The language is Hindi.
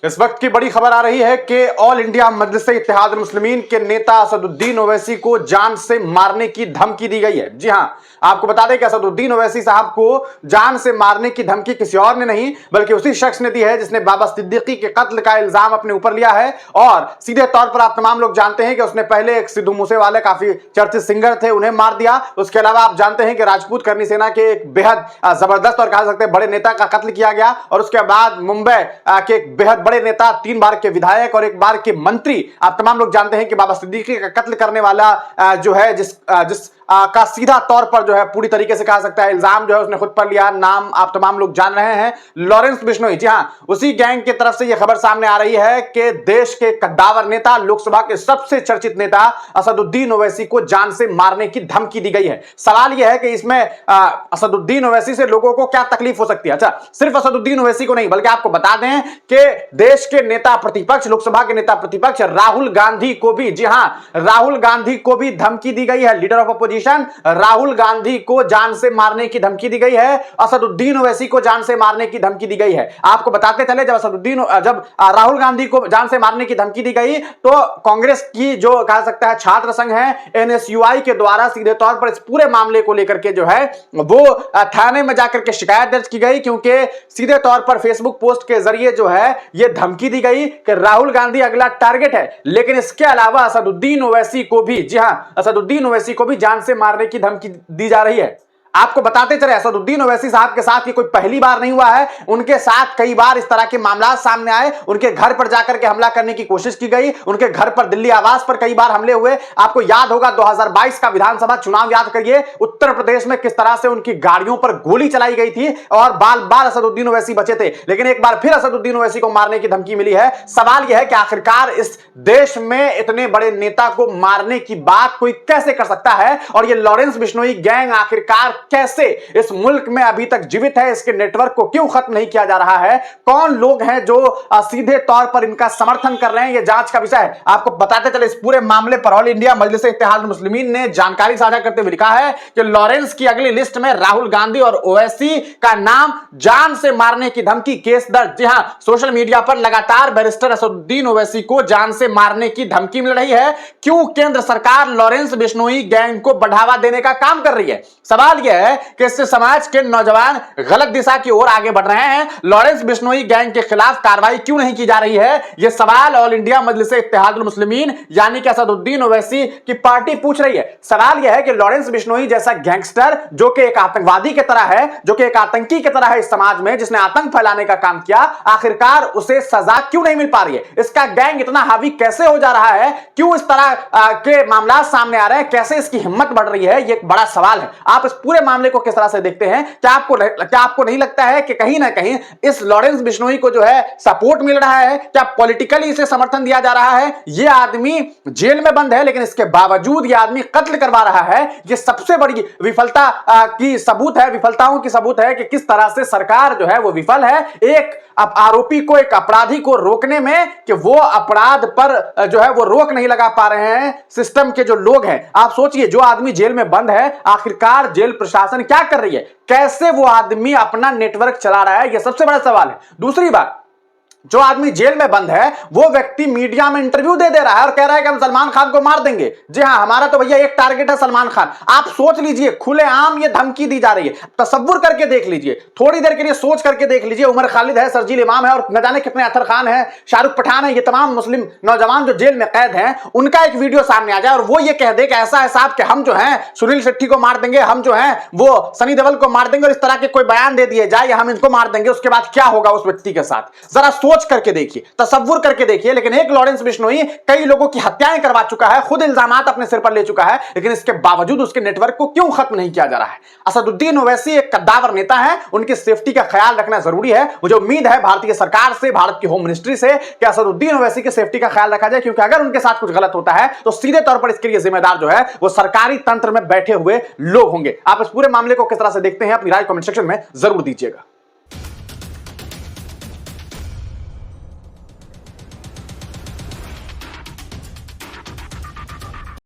इस वक्त की बड़ी खबर आ रही है कि ऑल इंडिया मजलिस इत्तेहाद मुस्लिमीन के नेता असदुद्दीन ओवैसी को जान से मारने की धमकी दी गई है। जी हां, आपको बता दें कि असदुद्दीन ओवैसी साहब को जान से मारने की धमकी किसी और ने नहीं बल्कि उसी शख्स ने दी है जिसने बाबा सिद्दीकी के कत्ल का इल्जाम अपने ऊपर लिया है। और सीधे तौर पर आप तमाम लोग जानते हैं कि उसने पहले एक सिद्धू मूसेवाले काफी चर्चित सिंगर थे, उन्हें मार दिया। उसके अलावा आप जानते हैं कि राजपूत करनी सेना के एक बेहद जबरदस्त और कह सकते हैं बड़े नेता का कत्ल किया गया। और उसके बाद मुंबई के एक बेहद बड़े नेता, 3 बार के विधायक और 1 बार के मंत्री, आप तमाम लोग जानते हैं कि बाबा सिद्दीकी का कत्ल करने वाला जो है जिस का सीधा तौर पर जो है पूरी तरीके से कहा सकता है इल्जाम जो है उसने खुद पर लिया। नाम आप तमाम लोग जान रहे हैं, लॉरेंस बिश्नोई। जी हां, उसी गैंग की तरफ से यह खबर सामने आ रही है कि देश के कद्दावर नेता, लोकसभा के सबसे चर्चित नेता असदुद्दीन ओवैसी को जान से मारने की धमकी दी गई है। सवाल यह है कि इसमें असदुद्दीन ओवैसी से लोगों को क्या तकलीफ हो सकती है। अच्छा, सिर्फ असदुद्दीन ओवैसी को नहीं बल्कि आपको बता दें कि देश के नेता प्रतिपक्ष, लोकसभा के नेता प्रतिपक्ष राहुल गांधी को भी, जी हां, राहुल गांधी को भी धमकी दी गई है। Leader of opposition Rahul Gandhi को जान से मारने की धमकी दी गई है। असदुद्दीन ओवैसी को जान से मारने की धमकी दी गई है। आपको बताते चले, जब राहुल गांधी को जान से मारने की धमकी दी गई तो कांग्रेस की जो कह सकता है छात्र संघ है एनएसयूआई के द्वारा सीधे तौर पर इस पूरे मामले को लेकर के जो है वो थाने में जाकर के शिकायत दर्ज की गई, क्योंकि सीधे तौर पर फेसबुक पोस्ट के जरिए जो है ये धमकी दी गई कि राहुल गांधी अगला टारगेट है। लेकिन इसके अलावा असदुद्दीन ओवैसी को भी, जी हां, असदुद्दीन ओवैसी को भी जान से मारने की धमकी दी जा रही है। आपको बताते चले, असदुद्दीन ओवैसी साहब के साथ ये कोई पहली बार नहीं हुआ है। उनके साथ कई बार इस तरह के मामला सामने आए। उनके घर पर जाकर के हमला करने की कोशिश की गई। उनके घर पर, दिल्ली आवास पर कई बार हमले हुए। आपको याद होगा 2022 का विधानसभा चुनाव याद करिए, उत्तर प्रदेश में किस तरह से उनकी गाड़ियों पर गोली चलाई गई थी और बाल बाल असदुद्दीन ओवैसी बचे थे। लेकिन एक बार फिर असदुद्दीन ओवैसी को मारने की धमकी मिली है। सवाल यह है कि आखिरकार इस देश में इतने बड़े नेता को मारने की बात कोई कैसे कर सकता है, और ये लॉरेंस बिश्नोई गैंग आखिरकार कैसे इस मुल्क में अभी तक जीवित है, इसके नेटवर्क को क्यों खत्म नहीं किया जा रहा है, कौन लोग हैं जो सीधे तौर पर इनका समर्थन कर रहे हैं, यह जांच का विषय है। आपको बताते चले, इस पूरे मामले पर ऑल इंडिया मजलिस इत्तेहाद मुस्लिमीन ने जानकारी साझा करते हुए लिखा है कि लॉरेंस की अगली लिस्ट में राहुल गांधी और ओवैसी का नाम, जान से मारने की धमकी, केस दर्ज। जी हां, सोशल मीडिया पर लगातार बैरिस्टर असदुद्दीन ओवैसी को जान से मारने की धमकी मिल रही है। क्यों केंद्र सरकार लॉरेंस बिश्नोई गैंग को बढ़ावा देने का काम कर रही है? सवाल यह है कि इससे समाज के नौजवान गलत दिशा की ओर आगे बढ़ रहे हैं। लॉरेंस बिश्नोई गैंग के खिलाफ कार्रवाई क्यों नहीं की जा रही है, यह सवाल ऑल इंडिया मजलिस इत्तेहाद मुस्लिमीन यानी कि असदुद्दीन ओवैसी की पार्टी पूछ रही है। सवाल यह है कि लॉरेंस बिश्नोई जैसा गैंगस्टर, जो कि एक आतंकवादी की तरह है, जो कि एक आतंकी की तरह है इस समाज में, जिसने आतंक फैलाने का काम किया, आखिरकार उसे सजा क्यों नहीं मिल पा रही है? इसका गैंग इतना हावी कैसे हो जा रहा है? क्यों इस तरह के मामला सामने आ रहे हैं? कैसे इसकी हिम्मत बढ़ रही है? यह एक बड़ा सवाल है। आप इस पूरे मामले को किस तरह से देखते हैं? क्या आपको नहीं लगता है कि कहीं ना कहीं इस लॉरेंस बिश्नोई को जो है सपोर्ट मिल रहा है? क्या पॉलिटिकली इसे समर्थन दिया जा रहा है? यह आदमी जेल में बंद है लेकिन इसके बावजूद यह आदमी कत्ल करवा रहा है। यह सबसे बड़ी विफलता की सबूत है, विफलताओं की सबूत है कि किस तरह से सरकार जो है वो विफल है एक आरोपी को, एक अपराधी को रोकने में, कि वो अपराध पर जो है वो रोक नहीं लगा पा रहे हैं सिस्टम के जो लोग हैं। आप सोचिए, जो आदमी जेल में बंद है, आखिरकार जेल प्रशासन क्या कर रही है? कैसे वो आदमी अपना नेटवर्क चला रहा है? यह सबसे बड़ा सवाल है। दूसरी बात, जो आदमी जेल में बंद है वो व्यक्ति मीडिया में इंटरव्यू दे रहा है और कह रहा है कि हम सलमान खान को मार देंगे। जी हां, हमारा तो भैया एक टारगेट है सलमान खान। आप सोच लीजिए, खुलेआम ये धमकी दी जा रही है। तसव्वुर करके देख लीजिए, थोड़ी देर के लिए सोच करके देख लीजिए, उमर खालिद है, शर्जील इमाम है और न जाने कितने अतर खान है, शाहरुख पठान है, ये तमाम मुस्लिम नौजवान जो जेल में कैद हैं, उनका एक वीडियो सामने आ जाए और वो ये कह दे कि ऐसा है साहब कि हम जो है सुनील शेट्टी को मार देंगे, हम जो है वो सनी देओल को मार देंगे, और इस तरह के कोई बयान दे दिए जाए, हम इनको मार देंगे। उसके बाद क्या होगा उस व्यक्ति के साथ? जरा सोच करके देखिए, तसव्वुर करके देखिए। लेकिन एक लॉरेंस बिश्नोई कई लोगों की हत्याएं करवा चुका है, खुद इल्जामात अपने सिर पर ले चुका है, लेकिन इसके बावजूद उसके नेटवर्क को क्यों खत्म नहीं किया जा रहा है? असदुद्दीन ओवैसी एक कद्दावर नेता है, उनकी सेफ्टी का ख्याल रखना जरूरी है। मुझे उम्मीद है भारतीय सरकार से, भारत की होम मिनिस्ट्री से, कि असदुद्दीन ओवैसी की सेफ्टी का ख्याल रखा जाए, क्योंकि अगर उनके साथ कुछ गलत होता है तो सीधे तौर पर इसके लिए जिम्मेदार जो है वो सरकारी तंत्र में बैठे हुए लोग होंगे। आप इस पूरे मामले को किस तरह से देखते हैं, अपनी राय कमेंट सेक्शन में जरूर दीजिएगा।